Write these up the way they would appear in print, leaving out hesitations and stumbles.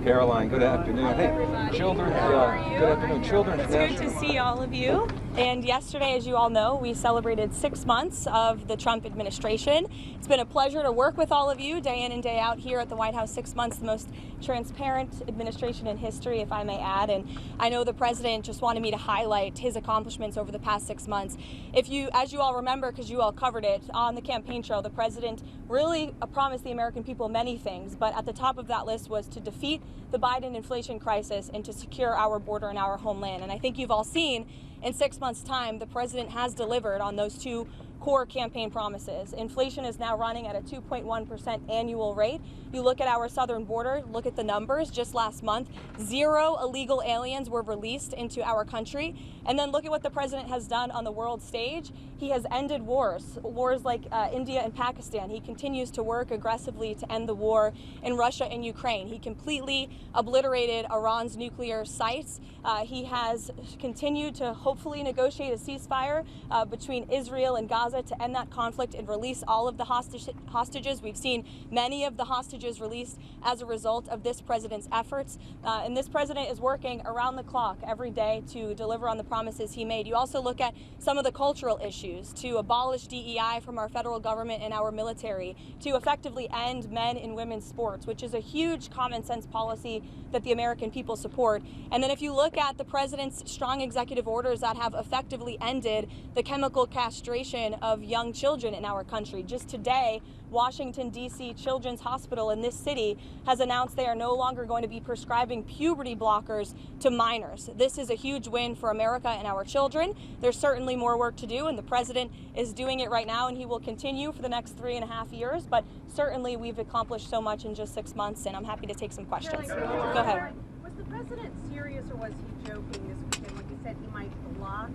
Caroline, good afternoon. Hey, Children's, good afternoon. Children's It's good to see all of you. And yesterday, as you all know, we celebrated 6 months of the Trump administration. It's been a pleasure to work with all of you day in and day out here at the White House. 6 months, the most transparent administration in history, if I may add. And I know the president just wanted me to highlight his accomplishments over the past 6 months. As you all remember, because you all covered it on the campaign trail, the president really promised the American people many things, but at the top of that list was to defeat the Biden inflation crisis and to secure our border and our homeland. And I think you've all seen in 6 months' time, the president has delivered on those two core campaign promises. Inflation is now running at a 2.1% annual rate. You look at our southern border, look at the numbers. Just last month, 0 illegal aliens were released into our country. And then look at what the president has done on the world stage. He has ended wars like India and Pakistan. He continues to work aggressively to end the war in Russia and Ukraine. He completely obliterated Iran's nuclear sites. He has continued to hopefully negotiate a ceasefire between Israel and Gaza to end that conflict and release all of the hostages. We've seen many of the hostages released as a result of this president's efforts. And this president is working around the clock every day to deliver on the promises he made. You also look at some of the cultural issues, to abolish DEI from our federal government and our military, to effectively end men and women's sports, which is a huge common sense policy that the American people support. And then if you look at the president's strong executive orders that have effectively ended the chemical castration of young children in our country. Just today, Washington, D.C. Children's Hospital in this city has announced they are no longer going to be prescribing puberty blockers to minors. This is a huge win for America and our children. There's certainly more work to do, and the president is doing it right now, and he will continue for the next 3.5 years. But certainly we've accomplished so much in just 6 months, and I'm happy to take some questions. Go ahead. Was the president serious, or was he joking this weekend when he said he might block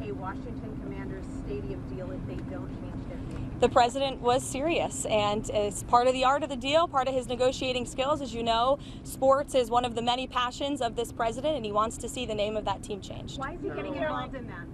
a Washington Commanders stadium deal if they don't change their name? The president was serious, and it's part of the art of the deal, part of his negotiating skills. As you know, sports is one of the many passions of this president, and he wants to see the name of that team changed. Why is he getting involved in that?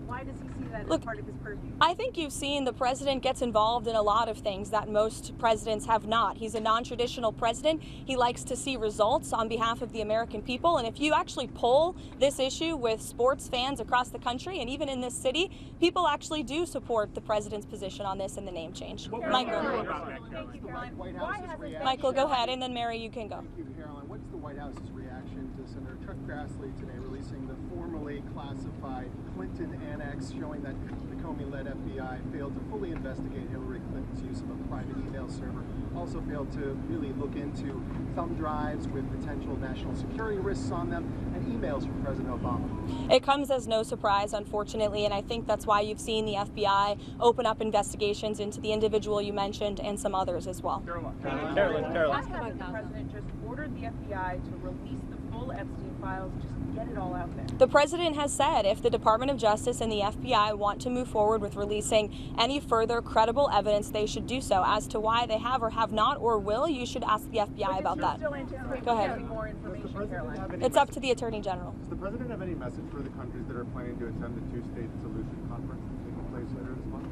Why does he see that as part of his purview? I think you've seen the president gets involved in a lot of things that most presidents have not. He's a non-traditional president. He likes to see results on behalf of the American people. And if you actually poll this issue with sports fans across the country and even in this city, people actually do support the president's position on this and the name change. Michael. Thank you, Caroline. Michael, go ahead, and then Mary, you can go. Thank you, Caroline. What's the White House's reaction to Senator Chuck Grassley today releasing the formerly classified Clinton annex showing that the Comey-led FBI failed to fully investigate Hillary Clinton's use of a private email server, also failed to really look into thumb drives with potential national security risks on them, and emails from President Obama? It comes as no surprise, unfortunately, and I think that's why you've seen the FBI open up investigations into the individual you mentioned and some others as well. Caroline. The president just ordered the FBI to release the full Epstein files, just get it all out there. The president has said if the Department of Justice and the FBI want to move forward with releasing any further credible evidence, they should do so. As to why they have or have not or will, you should ask the FBI about that. Go ahead. More information, Caroline. It's up to the Attorney General. Does the president have any message for the countries that are planning to attend the two-state solution conference taking place later this month?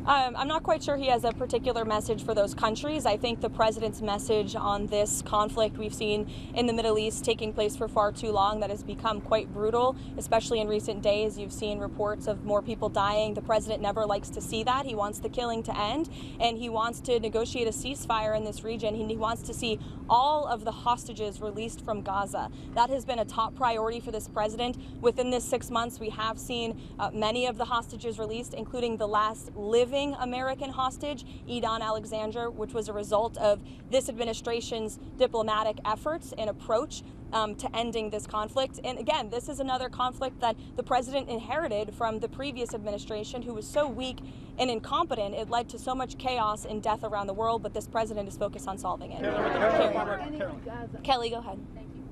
I'm not quite sure he has a particular message for those countries. I think the president's message on this conflict we've seen in the Middle East taking place for far too long, that has become quite brutal, especially in recent days. You've seen reports of more people dying. The president never likes to see that. He wants the killing to end, and he wants to negotiate a ceasefire in this region. He wants to see all of the hostages released from Gaza. That has been a top priority for this president. Within this 6 months, we have seen many of the hostages released, including the last living American hostage, Edon Alexander, which was a result of this administration's diplomatic efforts and approach to ending this conflict. And again, this is another conflict that the president inherited from the previous administration, who was so weak and incompetent, it led to so much chaos and death around the world, but this president is focused on solving it. Kelly, go ahead. Thank you.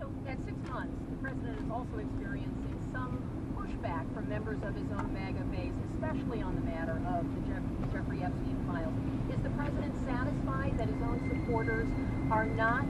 So at 6 months, the president is also experiencing some pushback from members of his own MAGA base, especially on the matter of the Jeffrey Epstein files. Is the president satisfied that his own supporters are not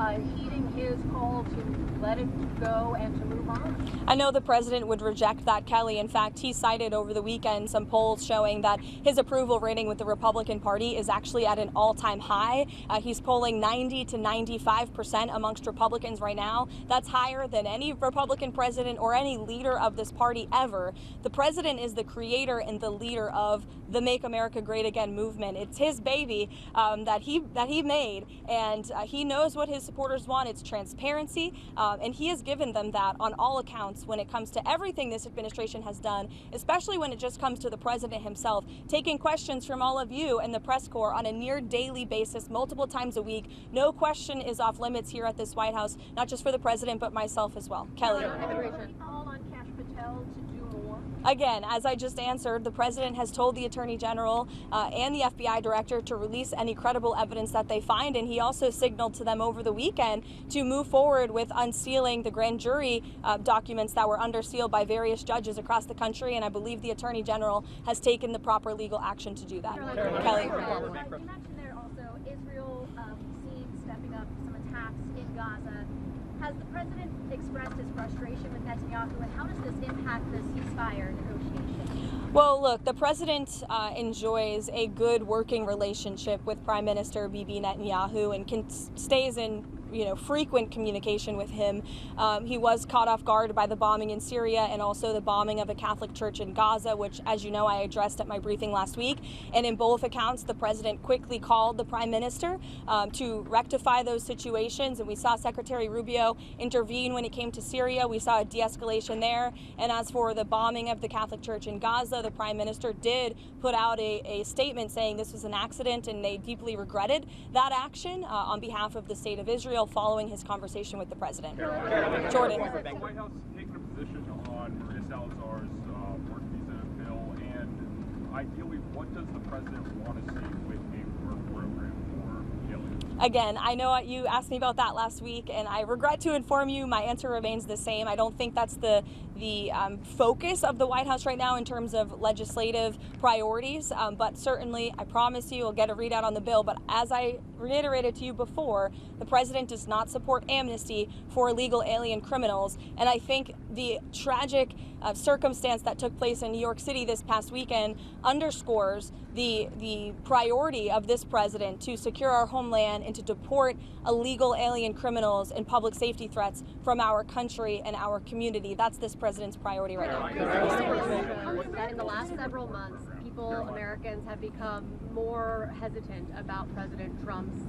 heeding his call to let it go and to move on? I know the president would reject that, Kelly. In fact, he cited over the weekend some polls showing that his approval rating with the Republican Party is actually at an all-time high. He's polling 90 to 95% amongst Republicans right now. That's higher than any Republican president or any leader of this party ever. The president is the creator and the leader of the Make America Great Again movement. It's his baby that he made, and he knows what his supporters want. It's transparency, and he has given them that on all accounts when it comes to everything this administration has done, especially when it just comes to the president himself, taking questions from all of you and the press corps on a near daily basis, multiple times a week. No question is off limits here at this White House, not just for the president, but myself as well. Kelly. Call on Kash Patel to do more. Again, as I just answered, the president has told the Attorney General and the FBI director to release any credible evidence that they find, and he also signaled to them over the weekend to move forward with unsealing the grand jury documents that were under seal by various judges across the country, and I believe the Attorney General has taken the proper legal action to do that. Kelly. You mentioned there also Israel seen stepping up some attacks in Gaza. Has the president expressed his frustration with Netanyahu, and how does this impact the ceasefire negotiations? Well, look, the president enjoys a good working relationship with Prime Minister Bibi Netanyahu and stays in frequent communication with him. He was caught off guard by the bombing in Syria and also the bombing of a Catholic church in Gaza, which, as you know, I addressed at my briefing last week. And in both accounts, the president quickly called the prime minister to rectify those situations. And we saw Secretary Rubio intervene when it came to Syria. We saw a de-escalation there. And as for the bombing of the Catholic church in Gaza, the prime minister did put out a statement saying this was an accident and they deeply regretted that action on behalf of the state of Israel, following his conversation with the president. Jordan. Has the White House taken a position on Maria Salazar's work visa bill, and ideally, what does the president want to see with a work program for aliens? Again, I know you asked me about that last week, and I regret to inform you my answer remains the same. I don't think that's the focus of the White House right now in terms of legislative priorities, but certainly I promise you we'll get a readout on the bill. But as I reiterated to you before, the president does not support amnesty for illegal alien criminals, and I think the tragic circumstance that took place in New York City this past weekend underscores the priority of this president to secure our homeland and to deport illegal alien criminals and public safety threats from our country and our community. That's this president's priority right now. That in the last several months, Americans have become more hesitant about President Trump's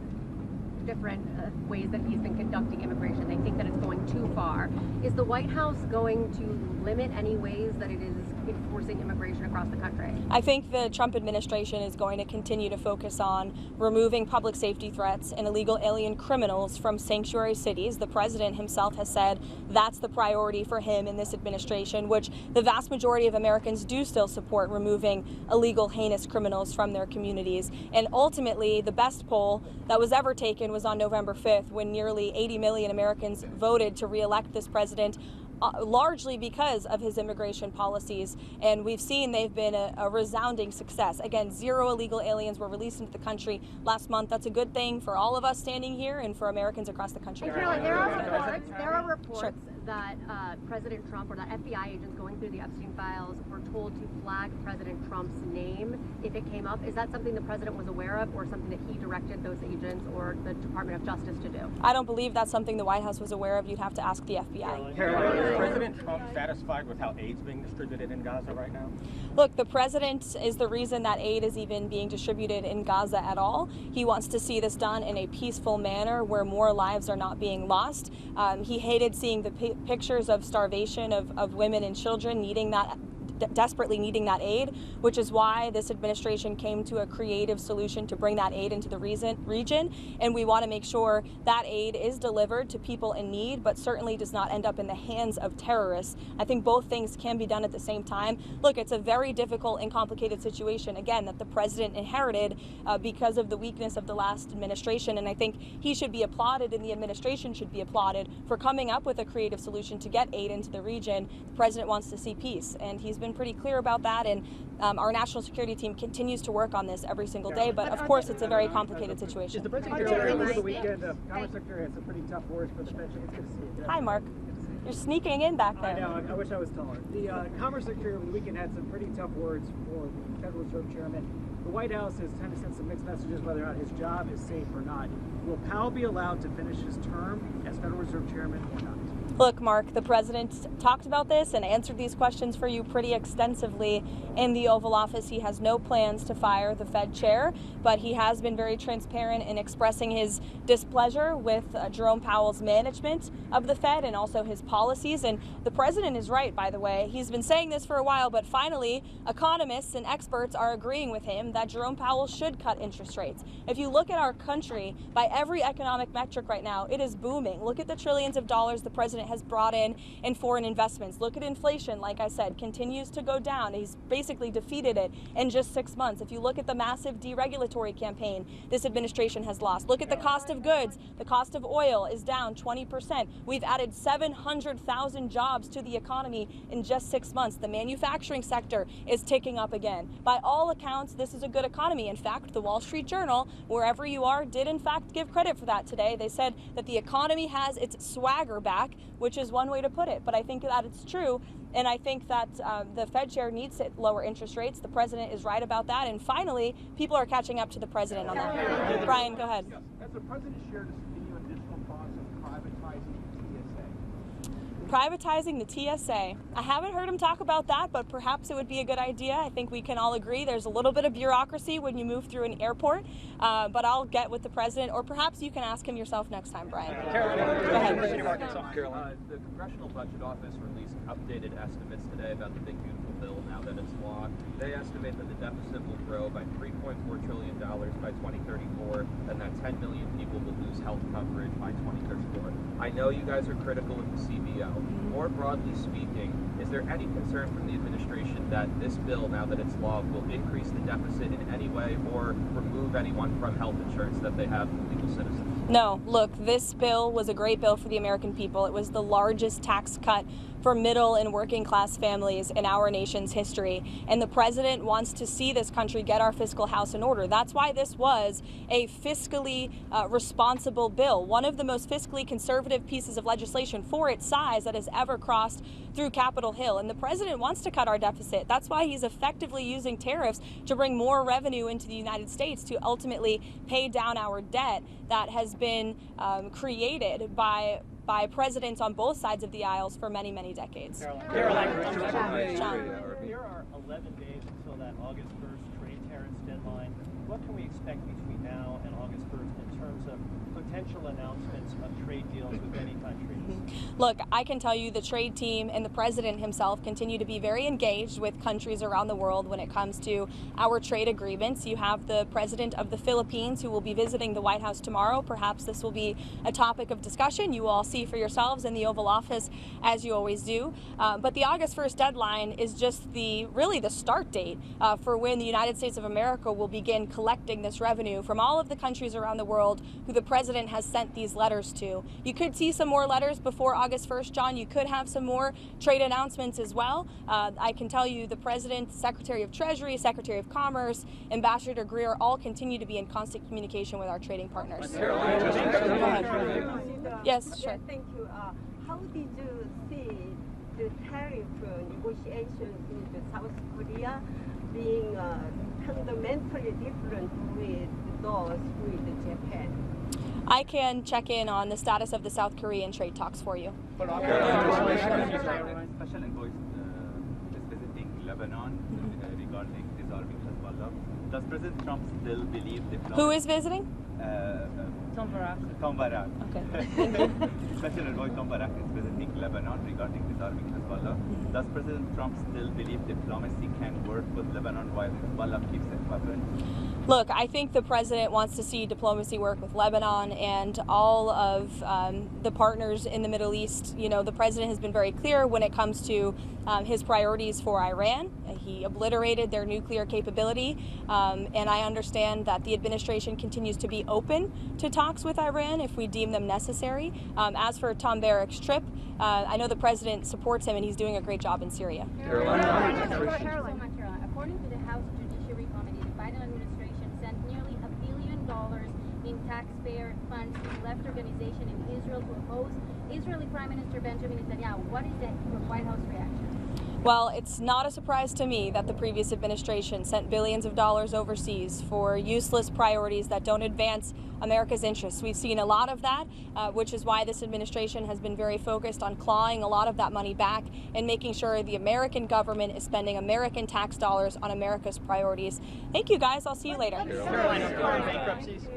different ways that he's been conducting immigration. They think that it's going too far. Is the White House going to limit any ways that it is enforcing immigration across the country? I think the Trump administration is going to continue to focus on removing public safety threats and illegal alien criminals from sanctuary cities. The president himself has said that's the priority for him in this administration, which the vast majority of Americans do still support, removing illegal, heinous criminals from their communities. And ultimately, the best poll that was ever taken was on November 5th, when nearly 80 million Americans voted to re-elect this president, largely because of his immigration policies. And we've seen they've been a resounding success. Again, 0 illegal aliens were released into the country last month. That's a good thing for all of us standing here and for Americans across the country. Caroline, there are reports that President Trump or that FBI agents going through the Epstein files were told to flag President Trump's name if it came up. Is that something the president was aware of, or something that he directed those agents or the Department of Justice to do? I don't believe that's something the White House was aware of. You'd have to ask the FBI. Caroline, is President Trump satisfied with how aid's being distributed in Gaza right now? Look, the president is the reason that aid is even being distributed in Gaza at all. He wants to see this done in a peaceful manner where more lives are not being lost. He hated seeing the pictures of starvation of women and children desperately needing that aid, which is why this administration came to a creative solution to bring that aid into the region. And we want to make sure that aid is delivered to people in need, but certainly does not end up in the hands of terrorists. I think both things can be done at the same time. Look, it's a very difficult and complicated situation, again, that the president inherited because of the weakness of the last administration. And I think he should be applauded and the administration should be applauded for coming up with a creative solution to get aid into the region. The president wants to see peace, and he's been been pretty clear about that, and our national security team continues to work on this every single day. But of course, it's a very complicated situation. Is the president over the weekend? Commerce Secretary had some pretty tough words for the Fed. It's good to see you. Hi, Mark. You're sneaking in back there. I know. I wish I was taller. The Commerce Secretary over the weekend had some pretty tough words for the Federal Reserve Chairman. The White House has kind of sent some mixed messages whether or not his job is safe or not. Will Powell be allowed to finish his term as Federal Reserve Chairman or not? Look, Mark, the president talked about this and answered these questions for you pretty extensively in the Oval Office. He has no plans to fire the Fed chair, but he has been very transparent in expressing his displeasure with Jerome Powell's management of the Fed and also his policies. And the president is right, by the way. He's been saying this for a while, but finally, economists and experts are agreeing with him that Jerome Powell should cut interest rates. If you look at our country, by every economic metric right now, it is booming. Look at the trillions of dollars the president has brought in foreign investments. Look at inflation, like I said, continues to go down. He's basically defeated it in just 6 months. If you look at the massive deregulatory campaign this administration has lost, look at the cost of goods. The cost of oil is down 20%. We've added 700,000 jobs to the economy in just 6 months. The manufacturing sector is ticking up again. By all accounts, this is a good economy. In fact, the Wall Street Journal, wherever you are, did in fact give credit for that today. They said that the economy has its swagger back, which is one way to put it. But I think that it's true. And I think that the Fed chair needs to lower interest rates. The president is right about that. And finally, people are catching up to the president on that. Brian, go ahead. Has the president shared his opinion on additional thoughts on Privatizing the TSA. I haven't heard him talk about that, but perhaps it would be a good idea. I think we can all agree there's a little bit of bureaucracy when you move through an airport, but I'll get with the president, or perhaps you can ask him yourself next time, Brian. Go ahead. The Congressional Budget Office released updated estimates today about the Big Beautiful Bill now that it's law. They estimate that the deficit will grow by $3.4 trillion by 2034, and that 10 million people will lose health coverage by 2034. I know you guys are critical of the CBO. More broadly speaking, is there any concern from the administration that this bill, now that it's law, will increase the deficit in any way or remove anyone from health insurance that they have legal citizens? No, look, this bill was a great bill for the American people. It was the largest tax cut for middle and working class families in our nation's history. And the president wants to see this country get our fiscal house in order. That's why this was a fiscally responsible bill, one of the most fiscally conservative pieces of legislation for its size that has ever crossed through Capitol Hill. And the president wants to cut our deficit. That's why he's effectively using tariffs to bring more revenue into the United States to ultimately pay down our debt that has been created by presidents on both sides of the aisles for many, many decades. Caroline. There are 11 days until that August 1st trade tariffs deadline. What can we expect between now and August 1st in terms of potential announcements of trade deals with any countries? Look, I can tell you the trade team and the president himself continue to be very engaged with countries around the world when it comes to our trade agreements. You have the president of the Philippines who will be visiting the White House tomorrow. Perhaps this will be a topic of discussion. You will all see for yourselves in the Oval Office, as you always do. But the August 1st deadline is just really the start date for when the United States of America will begin collecting this revenue from all of the countries around the world who the president has sent these letters to. You could see some more letters before August 1st, John. You could have some more trade announcements as well. I can tell you the President, Secretary of Treasury, Secretary of Commerce, Ambassador Greer all continue to be in constant communication with our trading partners. Yes, sure. Thank you. How did you see the tariff negotiations with South Korea being fundamentally different with those with Japan? I can check in on the status of the South Korean trade talks for you. Special envoy is visiting Lebanon regarding disarming Hezbollah. Does President Trump still believe diplomacy? Who is visiting? Tom Barracks. Okay. Special envoy Tom Barracks is visiting Lebanon regarding disarming Hezbollah. Does President Trump still believe diplomacy can work with Lebanon while Hezbollah keeps its weapons? Look, I think the president wants to see diplomacy work with Lebanon and all of the partners in the Middle East. You know, the president has been very clear when it comes to his priorities for Iran. He obliterated their nuclear capability, and I understand that the administration continues to be open to talks with Iran if we deem them necessary. As for Tom Barracks' trip, I know the president supports him and he's doing a great job in Syria. Caroline. According to the House Judiciary Committee, the Biden administration sent nearly $1 billion in taxpayer funds to the left organization in Israel to oppose Israeli Prime Minister Benjamin Netanyahu. What is the White House reaction? Well, it's not a surprise to me that the previous administration sent billions of dollars overseas for useless priorities that don't advance America's interests. We've seen a lot of that, which is why this administration has been very focused on clawing a lot of that money back and making sure the American government is spending American tax dollars on America's priorities. Thank you, guys. I'll see you later. Bankruptcies.